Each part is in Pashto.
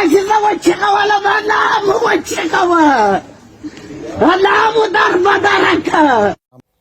راشي وجهك ولا بنام وجهك ولا مدار بدرك.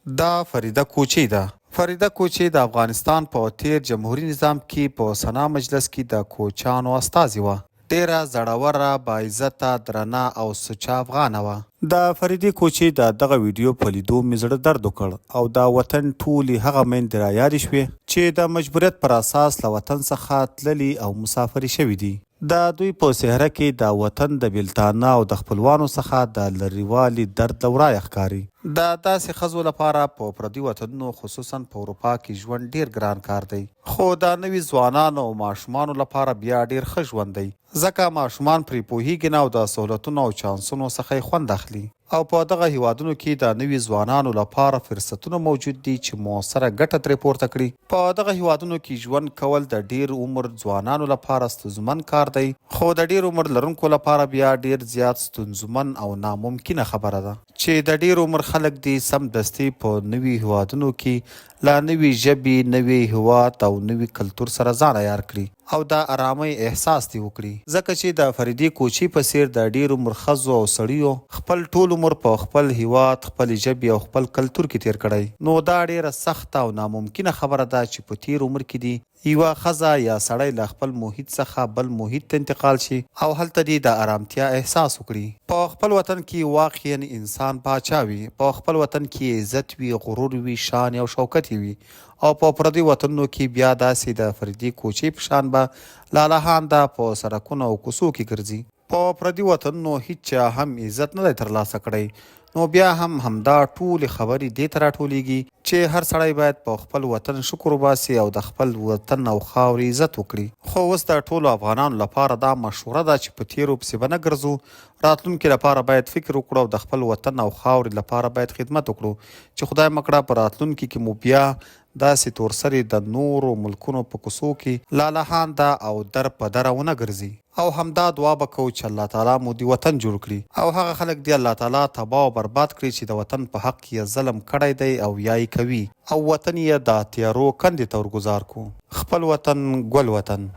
دا فریده کوچی ده. فریده کوچی د افغانستان په تیر جمهوریت نظام کې په سنا مجلس کې د کوچانو استازي وه. ډیره زړوره، باعزته، درنه او سوچه افغانه وه. د فریدې کوچي د دغه ویډیو په لیدو مې زړه درد وکړ او د وطن ټولې هغه میندې رایادې شوې چې د مجبوریت پر اساس له وطن څخه تللي او مسافرې شوي دي. د دوی په صحره کې د وطن د بیلتانه او د خپلوانو څخه د لرېوالي درد له ورایه ښکاري. د داسې ښځو لپاره په پردي وطنونو خصوصا په اروپا کې ژوند ډیر ګران کار دی، خو د نوي ځوانانو او ماشومانو لپاره بیا ډیر ښه ژوند دی، ځکه ماشومان پرې پوهیږي نه او د سهولتونو او چانسونو څخه یې خوند اخلي. او په دغه هیوادونو کې د نوي ځوانانو لپاره فرصتونه موجود دي چې مؤثره ګټه ترې پورته کړي. په دغه هیوادونو کې ژوند کول د ډیر عمر ځوانانو لپاره ستونزمن کار دی، خو د ډیر عمر لرونکو لپاره بیا ډیر زیات ستونزمن او ناممکنه خبره ده چې د ډیر عمر خلک دي سمدستي په نوي هیوادونو کې له نوي ژبې، نوي هیواد او نوي کلتور سره ځان عیار کړي او د آرامۍ احساس دې وکړي. ځکه چې د فریدې کوچي په څیر د ډیر عمر ښځو او سړیو خپل ټول عمر په خپل هیواد، خپل ژبې او خپل کلتور کې تیر کړی، نو دا ډیره سخته او ناممکنه خبره ده چې په تیر عمر کې دي یوه ښځه یا سړی له خپل محیط څخه بل محیط ته انتقال شي او هلته دې د آرامتیا احساس وکړي. په خپل وطن کې واقعا انسان پاچا وي، په خپل وطن کې عزت وي، غرور وي، شان او شوکت وي، او په پردي وطنونو کې بیا داسې د فریدې کوچي په شان به لالهانده په سړکونو او کوڅو کې ګرځي. په پردي وطنونو هیچا هم عزت نه دی ترلاسه کړی، نو بیا هم همدا ټولې خبرې دې ته راټولیږي چې هر سړی باید په خپل وطن شکر وباسي او د خپل وطن او خاورې عزت وکړي. خو اوس د ټولو افغانانو لپاره دا مشوره ده چې په تیرو پسې به نه ګرځو، راتلونکي لپاره باید فکر وکړو او د خپل وطن او خاورې لپاره باید خدمت وکړو چې خدای مکړه په راتلونکي کې مو بیا داسې تورسرې د نورو ملکونو په کوڅو کې لالهانده او در په دره ونه ګرځي. او همدا دعا به کوو چې الله تعالی مو د وطن جوړ کړي او هغه خلک دی الله تعالی تباه او برباد کړي چې د وطن په حق یې ظلم کړی دی او یا یې کوي، او وطن یې د تیارو کندې ته ورګزار کو. خپل وطن ګل وطن.